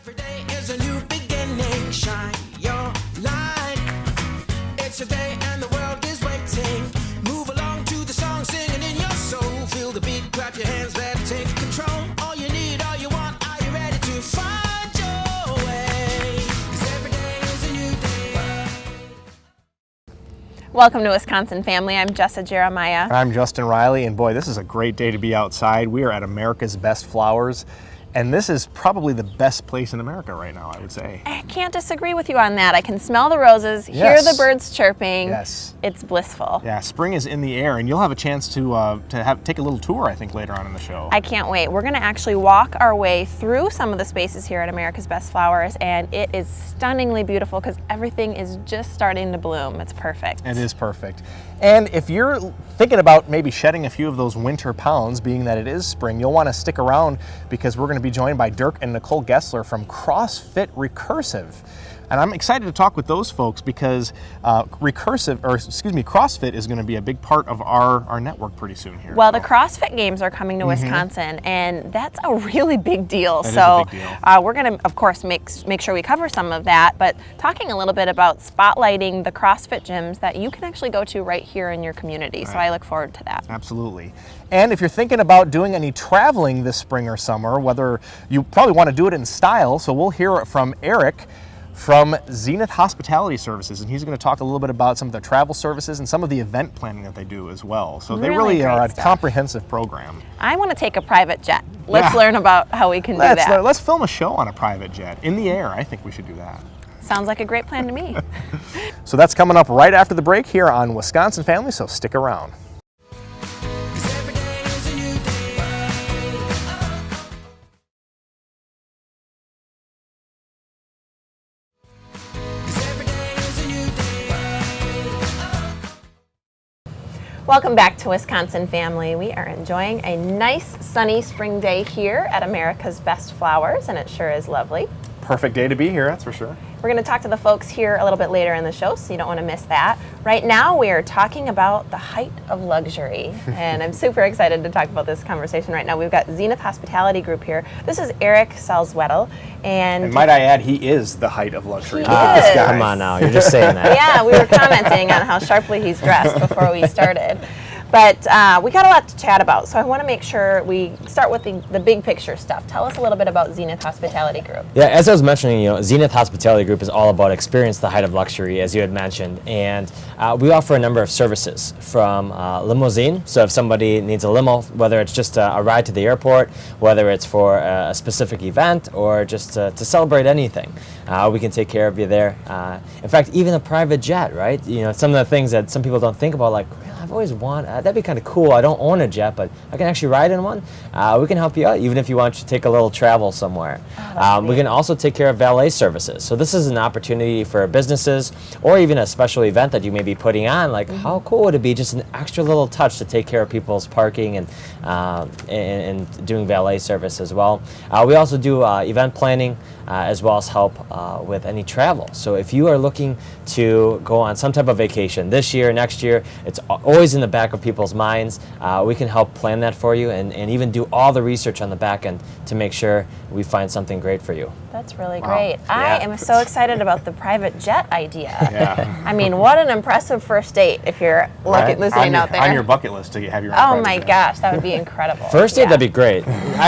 Every day is a new beginning. Shine your light. It's a day and the world is waiting. Move along to the song, singing in your soul. Feel the beat, clap your hands, let's take control. All you need, all you want, are you ready to find your way? 'Cause every day is a new day. Welcome to Wisconsin Family. I'm Jessa Jeremiah. I'm Justin Riley, and boy, this is a great day to be outside. We are at America's Best Flowers, and this is probably the best place in America right now, I would say. I can't disagree with you on that. I can smell the roses, hear Yes. the birds chirping. Yes. It's blissful. Yeah, spring is in the air, and you'll have a chance to take a little tour, I think, later on in the show. I can't wait. We're going to actually walk our way through some of the spaces here at America's Best Flowers, and it is stunningly beautiful because everything is just starting to bloom. It's perfect. It is perfect. And if you're thinking about maybe shedding a few of those winter pounds, being that it is spring, you'll want to stick around because we're going to be joined by Dirk and Nicole Gessler from CrossFit Recursive. And I'm excited to talk with those folks because CrossFit is going to be a big part of our network pretty soon here. Well, the CrossFit Games are coming to Wisconsin, and that's a really big deal. That is a big deal. We're going to, of course, make sure we cover some of that, but talking a little bit about spotlighting the CrossFit gyms that you can actually go to right here in your community. So I look forward to that. Absolutely. And if you're thinking about doing any traveling this spring or summer, whether you probably want to do it in style, so we'll hear from Eric from Zenith Hospitality Services, and he's going to talk a little bit about some of the travel services and some of the event planning that they do as well. So they really are a comprehensive program. I want to take a private jet. Let's learn about how we can do that. Let's film a show on a private jet in the air. I think we should do that. Sounds like a great plan to me. So that's coming up right after the break here on Wisconsin Family, so stick around. Welcome back to Wisconsin Family. We are enjoying a nice sunny spring day here at America's Best Flowers, and it sure is lovely. Perfect day to be here, that's for sure. We're going to talk to the folks here a little bit later in the show, so you don't want to miss that. Right now, we are talking about the height of luxury, and I'm super excited to talk about this conversation right now. We've got Zenith Hospitality Group here. This is Eric Salzwedel, and might I add, he is the height of luxury. Look at this guy. Come on now, you're just saying that. Yeah, we were commenting on how sharply he's dressed before we started. But we got a lot to chat about, so I want to make sure we start with the big picture stuff. Tell us a little bit about Zenith Hospitality Group. Yeah, as I was mentioning, Zenith Hospitality Group is all about experience the height of luxury, as you had mentioned, and we offer a number of services from limousine. So if somebody needs a limo, whether it's just a ride to the airport, whether it's for a specific event, or just to celebrate anything, we can take care of you there. In fact, even a private jet, right? Some of the things that some people don't think about, like, I've always wanted, that'd be kind of cool. I don't own a jet, but I can actually ride in one. We can help you out, even if you want to take a little travel somewhere. We can also take care of valet services. So this is an opportunity for businesses or even a special event that you may be putting on. Like, how cool would it be, just an extra little touch to take care of people's parking and doing valet service as well. We also do event planning as well as help with any travel. So if you are looking to go on some type of vacation this year, next year, it's always in the back of people's minds. We can help plan that for you and even do all the research on the back end to make sure we find something great for you. That's really great. I am so excited about the private jet idea. I mean, what an impressive first date if you're listening out there. On your bucket list to have your own Oh private my jet. gosh, that would be incredible. First date, that'd be great.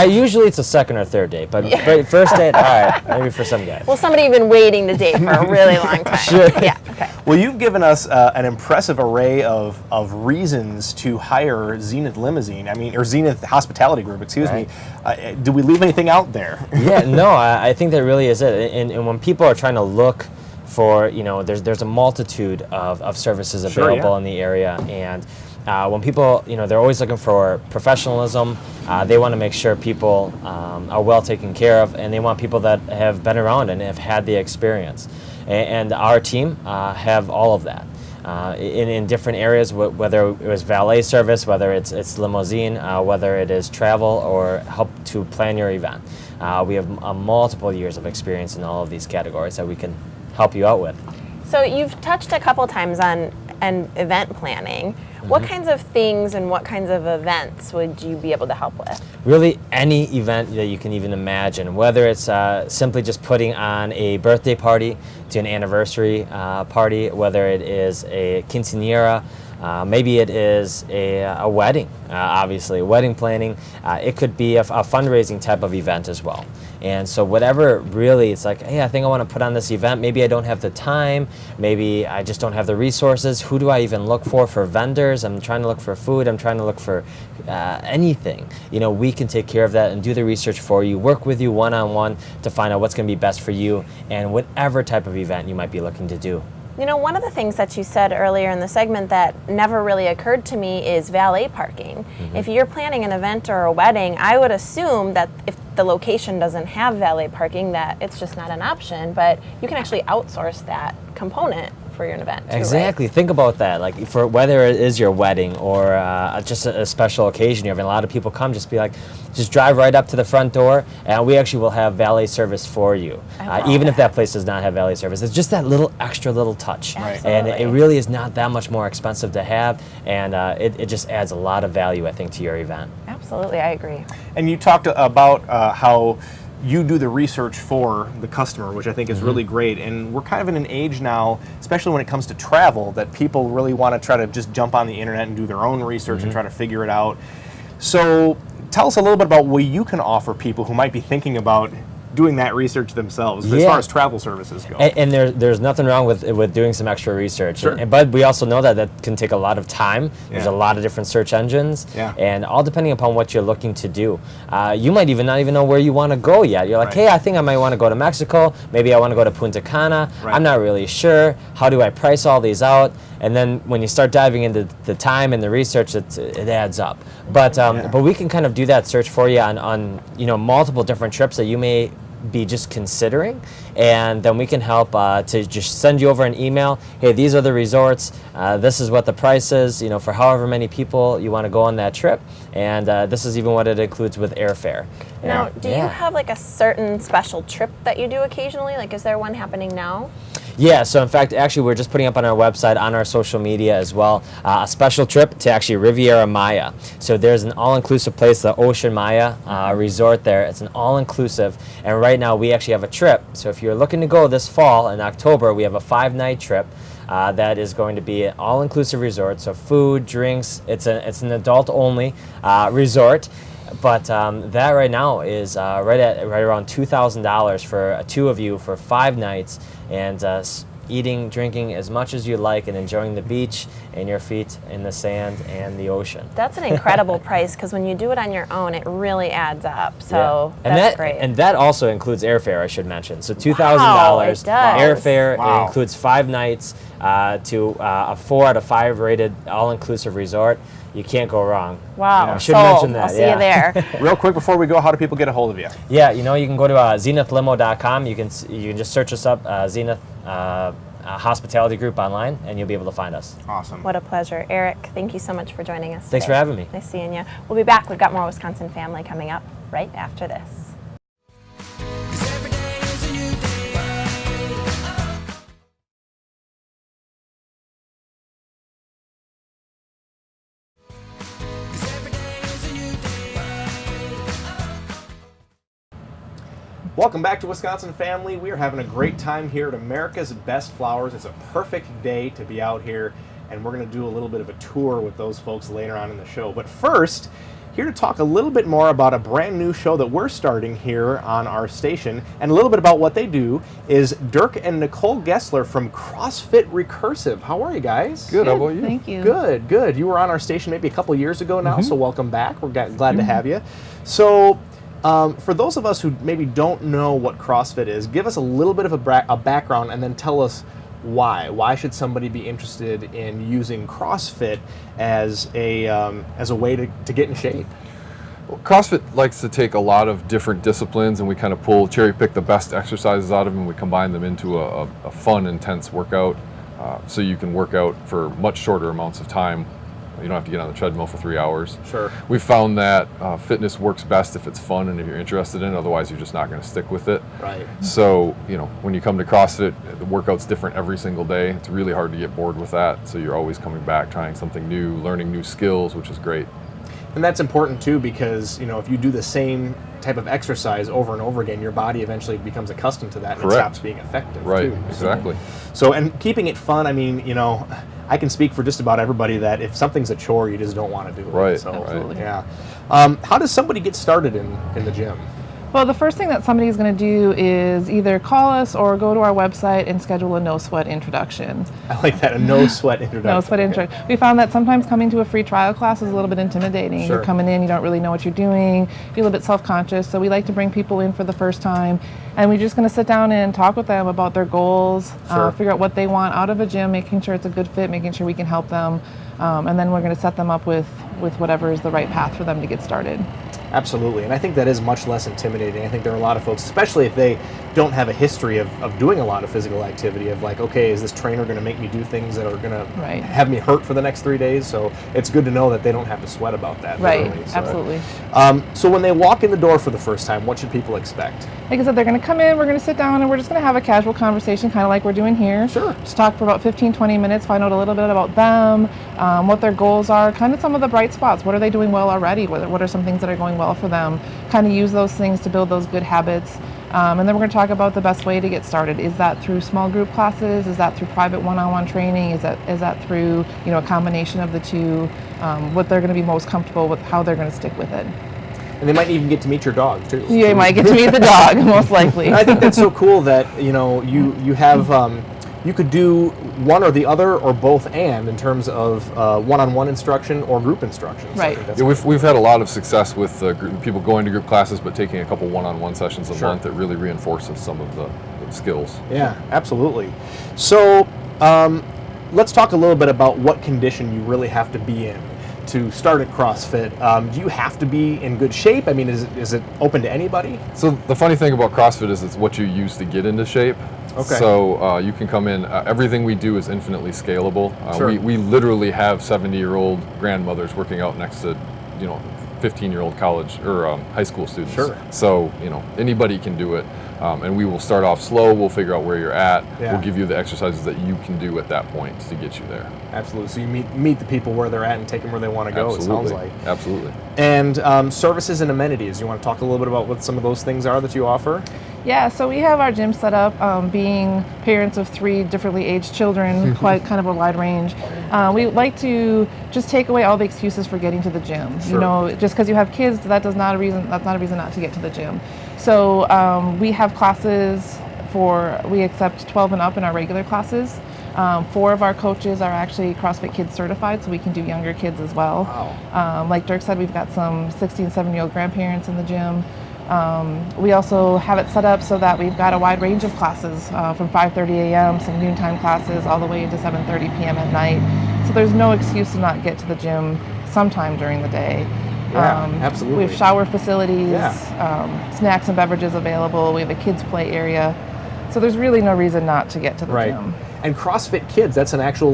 Usually it's a second or third date, but first date, all right, maybe for some guys. Well, somebody you've been waiting to date for a really long time. Sure. Yeah, okay. Well, you've given us an impressive array of reasons to hire Zenith Limousine, or Zenith Hospitality Group, excuse me. Do we leave anything out there? Yeah, no, I think that really is it. And when people are trying to look for, there's a multitude of services available in the area, and when people, they're always looking for professionalism. They want to make sure people are well taken care of, and they want people that have been around and have had the experience. And our team have all of that. In different areas, whether it was valet service, whether it's limousine, whether it is travel or help to plan your event. We have multiple years of experience in all of these categories that we can help you out with. So you've touched a couple times on event planning. What kinds of things and what kinds of events would you be able to help with? Really any event that you can even imagine, whether it's simply just putting on a birthday party to an anniversary party, whether it is a quinceañera, maybe it is a wedding, obviously, wedding planning. It could be a fundraising type of event as well. And so whatever really, it's like, hey, I think I want to put on this event. Maybe I don't have the time. Maybe I just don't have the resources. Who do I even look for vendors? I'm trying to look for food. I'm trying to look for anything. You know, we can take care of that and do the research for you, work with you one-on-one to find out what's going to be best for you and whatever type of event you might be looking to do. You know, one of the things that you said earlier in the segment that never really occurred to me is valet parking. If you're planning an event or a wedding, I would assume that if the location doesn't have valet parking, that it's just not an option, but you can actually outsource that component for your event too, Exactly. right? Think about that. Like for whether it is your wedding or just a special occasion, you're having a lot of people come, just be like, just drive right up to the front door, and we actually will have valet service for you. Even if that place does not have valet service, it's just that little extra little touch, and it really is not that much more expensive to have, and it just adds a lot of value, I think, to your event. Absolutely, I agree. And you talked about how you do the research for the customer, which I think is really great. And we're kind of in an age now, especially when it comes to travel, that people really want to try to just jump on the internet and do their own research and try to figure it out. So tell us a little bit about what you can offer people who might be thinking about doing that research themselves as far as travel services go. And there's nothing wrong with doing some extra research. Sure. But we also know that can take a lot of time. There's a lot of different search engines, and all depending upon what you're looking to do. You might not even know where you want to go yet. You're like, hey, I think I might want to go to Mexico. Maybe I want to go to Punta Cana. I'm not really sure. How do I price all these out? And then when you start diving into the time and the research, it adds up. But we can kind of do that search for you on multiple different trips that you may be just considering, and then we can help to just send you over an email. Hey, these are the resorts. This is what the price is, for however many people you want to go on that trip, and this is even what it includes with airfare. Now, do you have like a certain special trip that you do occasionally? Like, is there one happening now? Yeah, so in fact, actually, we're just putting up on our website, on our social media as well, a special trip to actually Riviera Maya. So there's an all-inclusive place, the Ocean Maya resort there. It's an all-inclusive, and right now we actually have a trip. So if you're looking to go this fall in October, we have a 5-night trip that is going to be an all-inclusive resort. So food, drinks, it's an adult-only resort. But that right now is right around $2,000 for two of you for 5 nights, and eating, drinking as much as you like, and enjoying the beach and your feet in the sand and the ocean. That's an incredible price, because when you do it on your own, it really adds up. So that's great. And that also includes airfare, I should mention. So $2,000 airfare. It includes 5 nights to a 4 out of 5 rated all-inclusive resort. You can't go wrong. Wow. I should mention that. I'll see you there. Real quick before we go, how do people get a hold of you? Yeah, you can go to zenithlimo.com. You can just search us up, Zenith Hospitality Group online, and you'll be able to find us. Awesome. What a pleasure. Eric, thank you so much for joining us Thanks today. for having me. Nice seeing you. We'll be back. We've got more Wisconsin Family coming up right after this. 'Cause every day is a new day. Welcome back to Wisconsin Family. We are having a great time here at America's Best Flowers. It's a perfect day to be out here, and we're going to do a little bit of a tour with those folks later on in the show. But first, here to talk a little bit more about a brand new show that we're starting here on our station, and a little bit about what they do, is Dirk and Nicole Gessler from CrossFit Recursive. How are you guys? Good. How about you? Thank you. Good, good. You were on our station maybe a couple years ago now, so welcome back. We're glad to have you. So, for those of us who maybe don't know what CrossFit is, give us a little bit of a background, and then tell us why. Why should somebody be interested in using CrossFit as a way to get in shape? Well, CrossFit likes to take a lot of different disciplines, and we kind of cherry pick the best exercises out of them. We combine them into a fun, intense workout, so you can work out for much shorter amounts of time You don't have to get on the treadmill for 3 hours. Sure. We've found that fitness works best if it's fun and if you're interested in it. Otherwise, you're just not going to stick with it. Right. So, when you come to CrossFit, the workout's different every single day. It's really hard to get bored with that. So you're always coming back, trying something new, learning new skills, which is great. And that's important too, because if you do the same type of exercise over and over again, your body eventually becomes accustomed to that and Correct. it stops being effective. Right, too. exactly. So, and keeping it fun, I mean, I can speak for just about everybody that if something's a chore, you just don't want to do it. Right, So, Absolutely. yeah. How does somebody get started in the gym? Well, the first thing that somebody is going to do is either call us or go to our website and schedule a no sweat introduction. I like that, a no sweat introduction. No sweat intro. We found that sometimes coming to a free trial class is a little bit intimidating. Sure. You're coming in, you don't really know what you're doing, feel a bit self-conscious. So we like to bring people in for the first time, and we're just going to sit down and talk with them about their goals, Sure. figure out what they want out of a gym, making sure it's a good fit, making sure we can help them, and then we're going to set them up with whatever is the right path for them to get started. Absolutely, and I think that is much less intimidating. I think there are a lot of folks, especially if they don't have a history of doing a lot of physical activity, of like, okay, is this trainer going to make me do things that are going to Right. have me hurt for the next 3 days? So it's good to know that they don't have to sweat about that. Right, literally. So, absolutely. So when they walk in the door for the first time, what should people expect? Like I said, they're going to come in, we're going to sit down, and we're just going to have a casual conversation, kind of like we're doing here. Sure. Just talk for about 15, 20 minutes, find out a little bit about them, what their goals are, kind of some of the bright spots. What are they doing well already? What are some things that are going well for them? Kind of use those things to build those good habits. And then we're going to talk about the best way to get started. Is that through small group classes? Is that through private one-on-one training? Is that through a combination of the two? What they're going to be most comfortable with, how they're going to stick with it. And they might even get to meet your dog too. You might get to meet the dog, most likely. And I think that's so cool that you have you could do one or the other or both and in terms of one-on-one instruction or group instruction. So I Right. think that's Yeah, we've had a lot of success with people going to group classes, but taking a couple one-on-one sessions a Sure. month that really reinforces some of the skills. Yeah, absolutely. So let's talk a little bit about what condition you really have to be in to start at CrossFit. Do you have to be in good shape? I mean, is it open to anybody? So the funny thing about CrossFit is it's what you use to get into shape. Okay. So you can come in. Everything we do is infinitely scalable. Sure. We literally have 70-year-old grandmothers working out next to 15-year-old college or high school students. Sure. So anybody can do it, and we will start off slow. We'll figure out where you're at. Yeah. We'll give you the exercises that you can do at that point to get you there. Absolutely. So you meet the people where they're at and take them where they want to go. Absolutely. It sounds like. Absolutely. And services and amenities. You want to talk a little bit about what some of those things are that you offer? Yeah, so we have our gym set up, being parents of 3 differently aged children, quite kind of a wide range. We like to just take away all the excuses for getting to the gym. Sure. Just because you have kids, that's not a reason not to get to the gym. So we have classes we accept 12 and up in our regular classes. 4 of our coaches are actually CrossFit Kids certified, so we can do younger kids as well. Wow. Like Dirk said, we've got some 60 and 70-year-old grandparents in the gym. We also have it set up so that we've got a wide range of classes from 5:30 a.m., some noontime classes, all the way to 7:30 p.m. at night. So there's no excuse to not get to the gym sometime during the day. Yeah, absolutely. We have shower facilities, Yeah. snacks and beverages available. We have a kids play area. So there's really no reason not to get to the Right. gym. And CrossFit Kids, that's an actual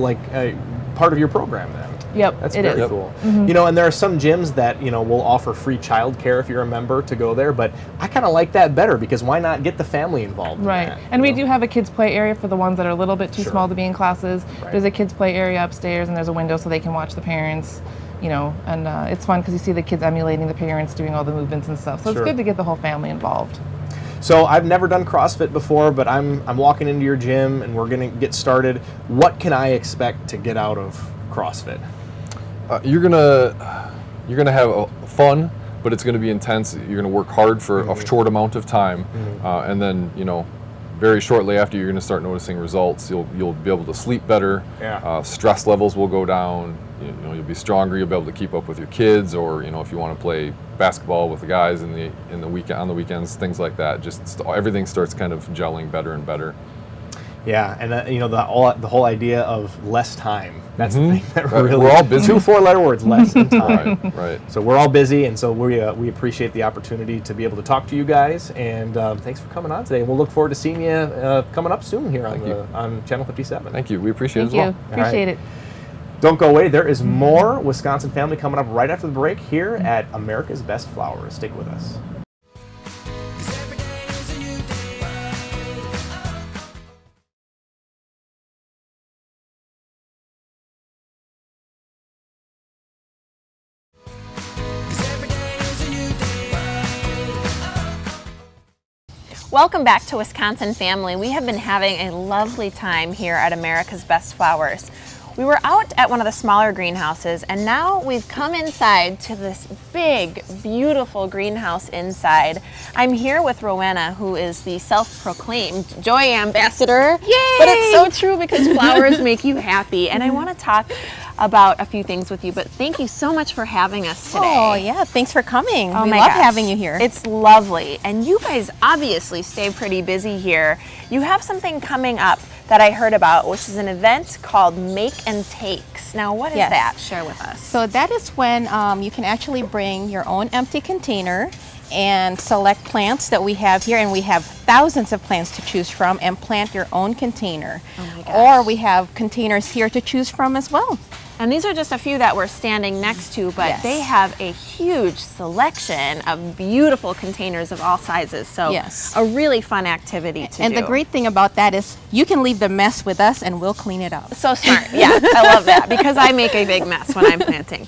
part of your program then. Yep, That's it very is. cool. And there are some gyms that will offer free childcare if you're a member to go there, but I kind of like that better because why not get the family involved? in Right, that, and you we know? do have a kids play area for the ones that are a little bit too Sure. small to be in classes. Right. There's a kids play area upstairs, and there's a window so they can watch the parents. And it's fun because you see the kids emulating the parents doing all the movements and stuff. So Sure. it's good to get the whole family involved. So I've never done CrossFit before, but I'm walking into your gym and we're gonna get started. What can I expect to get out of CrossFit? You're gonna have fun, but it's gonna be intense. You're gonna work hard for a short amount of time, and then very shortly after, you're gonna start noticing results. You'll be able to sleep better. Yeah. Stress levels will go down. You'll be stronger. You'll be able to keep up with your kids, or if you want to play basketball with the guys on the weekends, things like that. Just everything starts kind of gelling better and better. Yeah, and the whole idea of less time. That's the thing that Right. really. We're all busy. 2 4-letter words, less in time. Right. So we're all busy, and so we appreciate the opportunity to be able to talk to you guys. And thanks for coming on today. We'll look forward to seeing you coming up soon here Thank you. on Channel 57. Thank you. We appreciate Thank it as well. you. Appreciate it. Don't go away. There is more Wisconsin Family coming up right after the break here at America's Best Flowers. Stick with us. 'Cause every day is a new day. Welcome back to Wisconsin Family. We have been having a lovely time here at America's Best Flowers. We were out at one of the smaller greenhouses, and now we've come inside to this big, beautiful greenhouse inside. I'm here with Rowena, who is the self-proclaimed Joy Ambassador. Yay! But it's so true because flowers make you happy, and I want to talk about a few things with you, but thank you so much for having us today. Oh yeah, thanks for coming. Oh we my love gosh. having you here. It's lovely. And you guys obviously stay pretty busy here. You have something coming up that I heard about, which is an event called Make and Takes. Now, what is Yes. that? Share with us. So that is when you can actually bring your own empty container and select plants that we have here, and we have thousands of plants to choose from, and plant your own container. Oh my gosh. Or we have containers here to choose from as well. And these are just a few that we're standing next to, but Yes. they have a huge selection of beautiful containers of all sizes. So Yes. a really fun activity to And do. the great thing about that is you can leave the mess with us and we'll clean it up. So smart. Yeah, I love that because I make a big mess when I'm planting.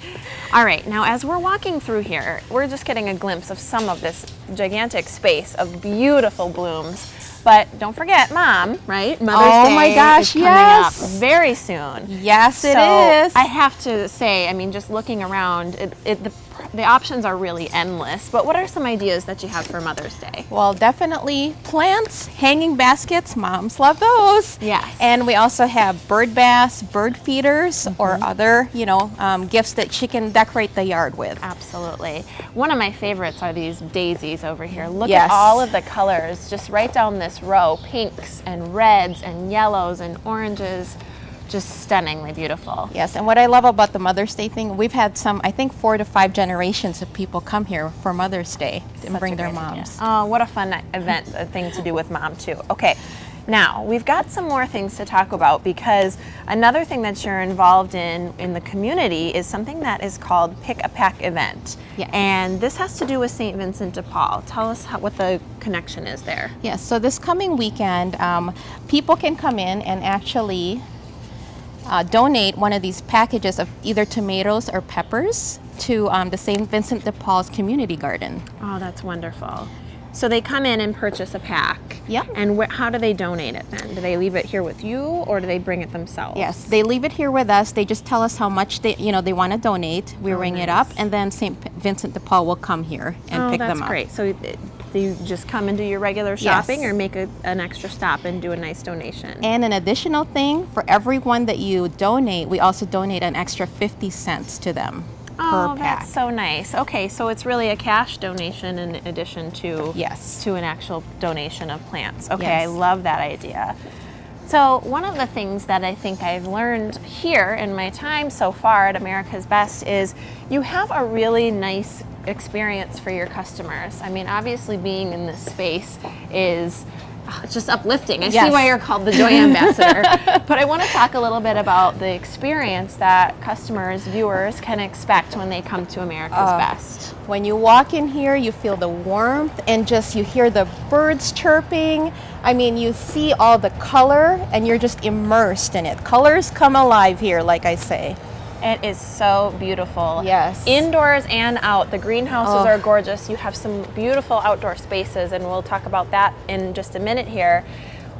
All right, now as we're walking through here, we're just getting a glimpse of some of this gigantic space of beautiful blooms. But don't forget, Mom, right? Mother's Oh Day my gosh, is coming yes. up very soon. Yes, it So is. I have to say, I mean, just looking around, the options are really endless. But what are some ideas that you have for Mother's Day? Well, definitely plants, hanging baskets, moms love those. Yes. And we also have bird baths, bird feeders, or other, gifts that she can decorate the yard with. Absolutely. One of my favorites are these daisies over here. Look Yes. at all of the colors just right down this row. Pinks and reds and yellows and oranges. Just stunningly beautiful. Yes, and what I love about the Mother's Day thing, we've had I think 4 to 5 generations of people come here for Mother's Day and Such bring a their great idea. moms. Oh, what a fun event, a thing to do with Mom too. Okay, now we've got some more things to talk about because another thing that you're involved in the community is something that is called Pick a Pack event. Yes. And this has to do with St. Vincent de Paul. Tell us what the connection is there. Yes, so this coming weekend, people can come in and actually donate one of these packages of either tomatoes or peppers to the St. Vincent de Paul's community garden. Oh, that's wonderful. So they come in and purchase a pack. Yep. And how do they donate it then? Do they leave it here with you or do they bring it themselves? Yes, they leave it here with us. They just tell us how much they want to donate. We ring it up, nice. and then St. Vincent de Paul will come here and pick them up. That's great. So you just come and do your regular shopping or make an extra stop and do a nice donation? And an additional thing, for everyone that you donate, we also donate an extra 50 cents to them per pack. That's so nice. Okay, so it's really a cash donation in addition to Yes. to an actual donation of plants. Okay, I Yes. love that idea. So one of the things that I think I've learned here in my time so far at America's Best is you have a really nice experience for your customers. I mean, obviously being in this space is it's just uplifting. I see Yes. why you're called the Joy Ambassador. But I want to talk a little bit about the experience that customers, viewers can expect when they come to America's Best. When you walk in here, you feel the warmth and just you hear the birds chirping. I mean, you see all the color and you're just immersed in it. Colors come alive here, like I say. It is so beautiful. Yes. Indoors and out. The greenhouses Oh. are gorgeous. You have some beautiful outdoor spaces, and we'll talk about that in just a minute here.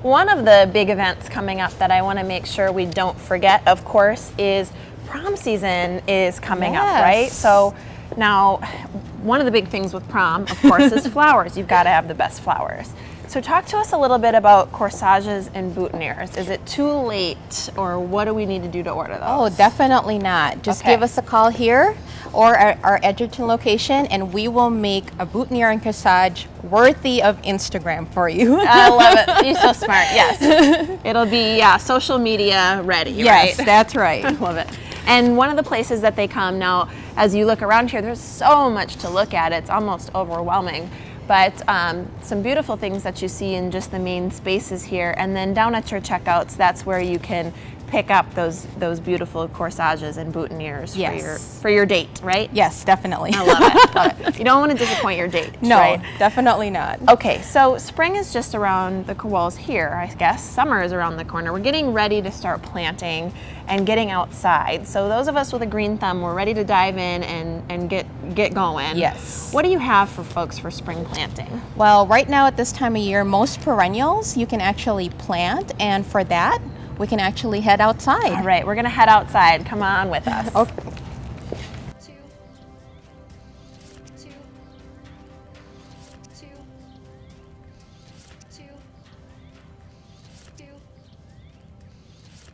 One of the big events coming up that I want to make sure we don't forget, of course, is prom season is coming up, Yes. right? So now, one of the big things with prom, of course, is flowers. You've got to have the best flowers. So talk to us a little bit about corsages and boutonnieres. Is it too late, or what do we need to do to order those? Oh, definitely not. Just Okay. give us a call here or our Edgerton location, and we will make a boutonniere and corsage worthy of Instagram for you. I love it. You're so smart. Yes. It'll be social media ready, Yes, right? that's right. I love it. And one of the places that they come now, as you look around here, there's so much to look at. It's almost overwhelming. But some beautiful things that you see in just the main spaces here. And then down at your checkouts, that's where you can pick up those beautiful corsages and boutonnieres Yes. for your date, right? Yes, definitely. I love it. Love it. You don't want to disappoint your date. No, right? definitely not. Okay, so spring is just around the walls here, I guess. Summer is around the corner. We're getting ready to start planting and getting outside. So those of us with a green thumb, we're ready to dive in and get going. Yes. What do you have for folks for spring planting? Well, right now at this time of year, most perennials you can actually plant, and for that, we can actually head outside. All right, we're gonna head outside. Come on with us. Okay.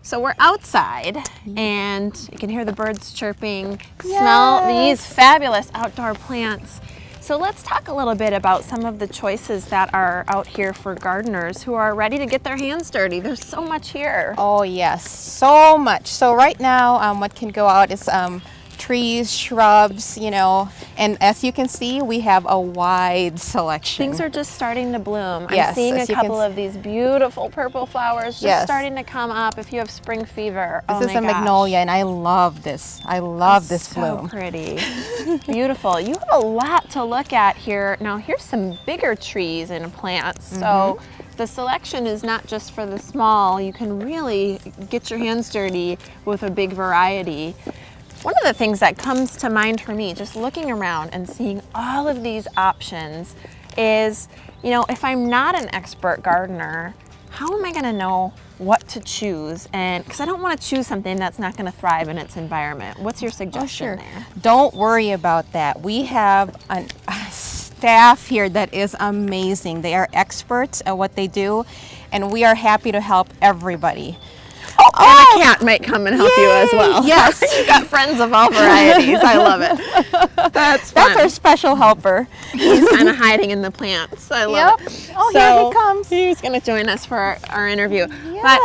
So we're outside, and you can hear the birds chirping, smell these fabulous outdoor plants. So let's talk a little bit about some of the choices that are out here for gardeners who are ready to get their hands dirty. There's so much here. Oh yes, so much. So right now, what can go out is trees, shrubs, you know, and as you can see, we have a wide selection. Things are just starting to bloom. I'm Yes, seeing a as you can couple of these beautiful purple flowers just Yes. starting to come up. If you have spring fever, This oh is my a gosh. magnolia, and I love this. I love this So bloom. pretty. Beautiful. You have a lot to look at here. Now here's some bigger trees and plants. So the selection is not just for the small. You can really get your hands dirty with a big variety. One of the things that comes to mind for me, just looking around and seeing all of these options, is, you know, if I'm not an expert gardener, how am I going to know what to choose? And because I don't want to choose something that's not going to thrive in its environment. What's your suggestion there? Don't worry about that. We have a staff here that is amazing. They are experts at what they do, and we are happy to help everybody. And a cat might come and help you as well. Yes. You've got friends of all varieties. I love it. That's fun. That's our special helper. He's kind of hiding in the plants. I love it. Oh, here he comes. He's going to join us for our interview. But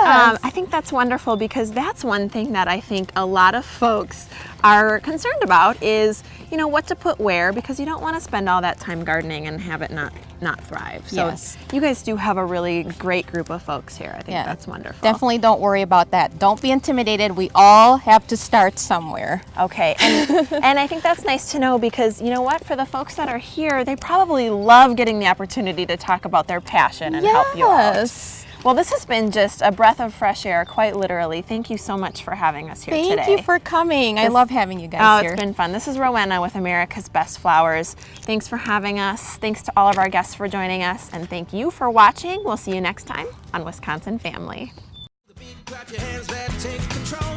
Yes. I think that's wonderful, because that's one thing that I think a lot of folks are concerned about is, you know, what to put where, because you don't want to spend all that time gardening and have it not thrive. So Yes. you guys do have a really great group of folks here. I think Yeah. that's wonderful. Definitely don't worry about that. Don't be intimidated. We all have to start somewhere. Okay, and I think that's nice to know, because you know what, for the folks that are here, they probably love getting the opportunity to talk about their passion and help you out. Yes. Well, this has been just a breath of fresh air, quite literally. Thank you so much for having us here today. Thank you for coming. I love having you guys Oh, here. it's been fun. This is Rowena with America's Best Flowers. Thanks for having us. Thanks to all of our guests for joining us, and thank you for watching. We'll see you next time on Wisconsin Family. Clap your hands, let's take control.